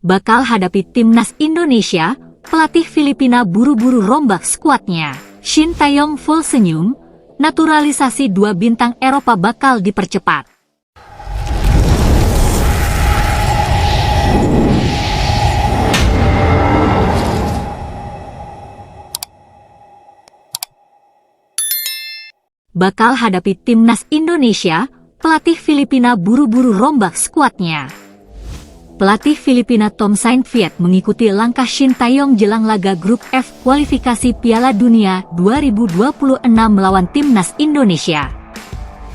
bakal hadapi timnas Indonesia, pelatih Filipina buru-buru rombak skuadnya. Shin Taeyong full senyum, naturalisasi 2 bintang Eropa bakal dipercepat. Bakal hadapi timnas Indonesia, pelatih Filipina buru-buru rombak skuadnya. Pelatih Filipina Tom Saintfiet mengikuti langkah Shin Taeyong jelang laga grup F kualifikasi Piala Dunia 2026 melawan timnas Indonesia.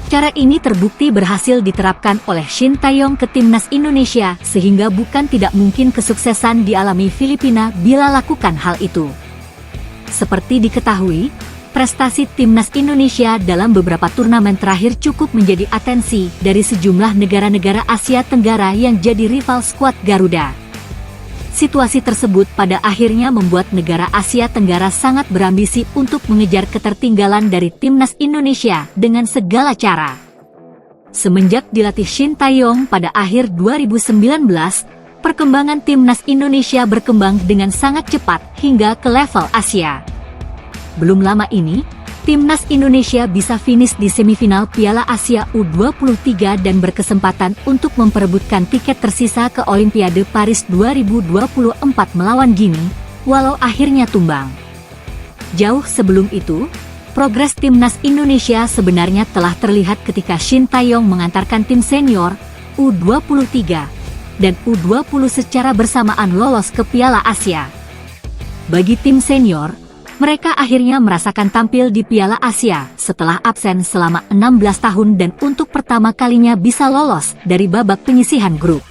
Cara ini terbukti berhasil diterapkan oleh Shin Taeyong ke timnas Indonesia sehingga bukan tidak mungkin kesuksesan dialami Filipina bila lakukan hal itu. Seperti diketahui, prestasi timnas Indonesia dalam beberapa turnamen terakhir cukup menjadi atensi dari sejumlah negara-negara Asia Tenggara yang jadi rival skuad Garuda. Situasi tersebut pada akhirnya membuat negara Asia Tenggara sangat berambisi untuk mengejar ketertinggalan dari timnas Indonesia dengan segala cara. Semenjak dilatih Shin Taeyong pada akhir 2019, perkembangan timnas Indonesia berkembang dengan sangat cepat hingga ke level Asia. Belum lama ini, timnas Indonesia bisa finish di semifinal Piala Asia U23 dan berkesempatan untuk memperebutkan tiket tersisa ke Olimpiade Paris 2024 melawan Guinea, walau akhirnya tumbang. Jauh sebelum itu, progres timnas Indonesia sebenarnya telah terlihat ketika Shin Taeyong mengantarkan tim senior, U23, dan U20 secara bersamaan lolos ke Piala Asia. Bagi tim senior, mereka akhirnya merasakan tampil di Piala Asia setelah absen selama 16 tahun dan untuk pertama kalinya bisa lolos dari babak penyisihan grup.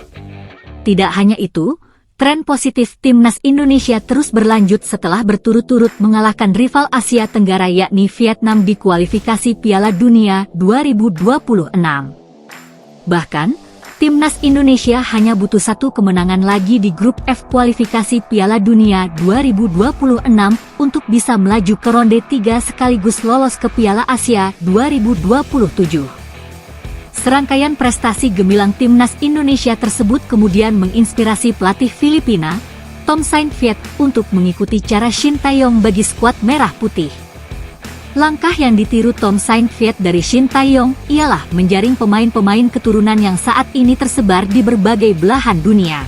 Tidak hanya itu, tren positif timnas Indonesia terus berlanjut setelah berturut-turut mengalahkan rival Asia Tenggara yakni Vietnam di kualifikasi Piala Dunia 2026. Bahkan, timnas Indonesia hanya butuh 1 kemenangan lagi di grup F kualifikasi Piala Dunia 2026 untuk bisa melaju ke ronde 3 sekaligus lolos ke Piala Asia 2027. Serangkaian prestasi gemilang timnas Indonesia tersebut kemudian menginspirasi pelatih Filipina, Tom Saintfiet, untuk mengikuti cara Shin Taeyong bagi skuad merah putih. Langkah yang ditiru Tom Saintfiet dari Shin Taeyong ialah menjaring pemain-pemain keturunan yang saat ini tersebar di berbagai belahan dunia.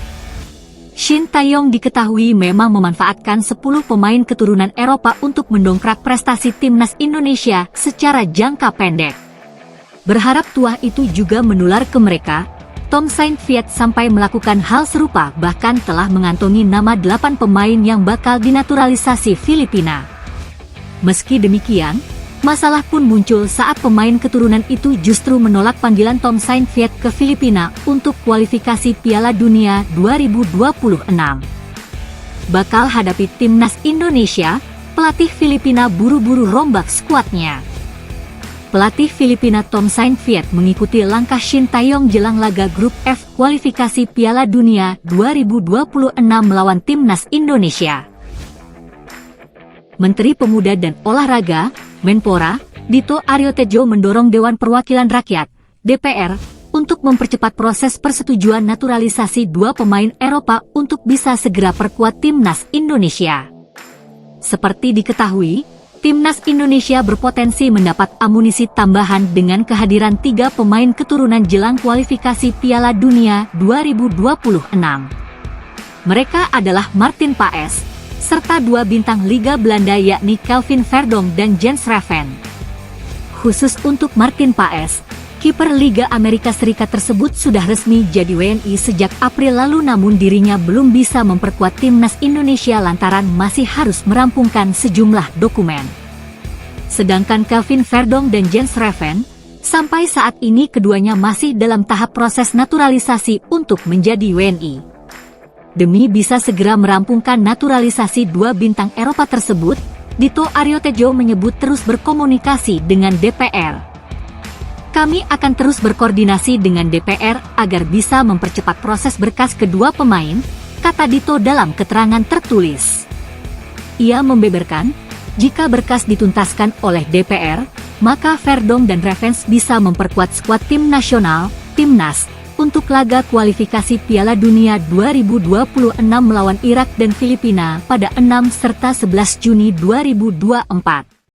Shin Taeyong diketahui memang memanfaatkan 10 pemain keturunan Eropa untuk mendongkrak prestasi timnas Indonesia secara jangka pendek. Berharap tuah itu juga menular ke mereka, Tom Saintfiet sampai melakukan hal serupa bahkan telah mengantongi nama 8 pemain yang bakal dinaturalisasi Filipina. Meski demikian, masalah pun muncul saat pemain keturunan itu justru menolak panggilan Tom Saintfiet ke Filipina untuk kualifikasi Piala Dunia 2026. Bakal hadapi timnas Indonesia, pelatih Filipina buru-buru rombak skuadnya. Pelatih Filipina Tom Saintfiet mengikuti langkah Shin Taeyong jelang laga grup F kualifikasi Piala Dunia 2026 melawan timnas Indonesia. Menteri Pemuda dan Olahraga, Menpora, Dito Aryo Tejo mendorong Dewan Perwakilan Rakyat, DPR, untuk mempercepat proses persetujuan naturalisasi 2 pemain Eropa untuk bisa segera perkuat timnas Indonesia. Seperti diketahui, timnas Indonesia berpotensi mendapat amunisi tambahan dengan kehadiran 3 pemain keturunan jelang kualifikasi Piala Dunia 2026. Mereka adalah Martin Paes, serta 2 bintang Liga Belanda yakni Calvin Verdonk dan Jens Raven. Khusus untuk Martin Paes, kiper Liga Amerika Serikat tersebut sudah resmi jadi WNI sejak April lalu, namun dirinya belum bisa memperkuat timnas Indonesia lantaran masih harus merampungkan sejumlah dokumen. Sedangkan Calvin Verdonk dan Jens Raven, sampai saat ini keduanya masih dalam tahap proses naturalisasi untuk menjadi WNI. Demi bisa segera merampungkan naturalisasi 2 bintang Eropa tersebut, Dito Aryo Tejo menyebut terus berkomunikasi dengan DPR. Kami akan terus berkoordinasi dengan DPR agar bisa mempercepat proses berkas kedua pemain, kata Dito dalam keterangan tertulis. Ia membeberkan, jika berkas dituntaskan oleh DPR, maka Verdonk dan Raven bisa memperkuat skuad tim nasional, timnas, untuk laga kualifikasi Piala Dunia 2026 melawan Irak dan Filipina pada 6 serta 11 Juni 2024.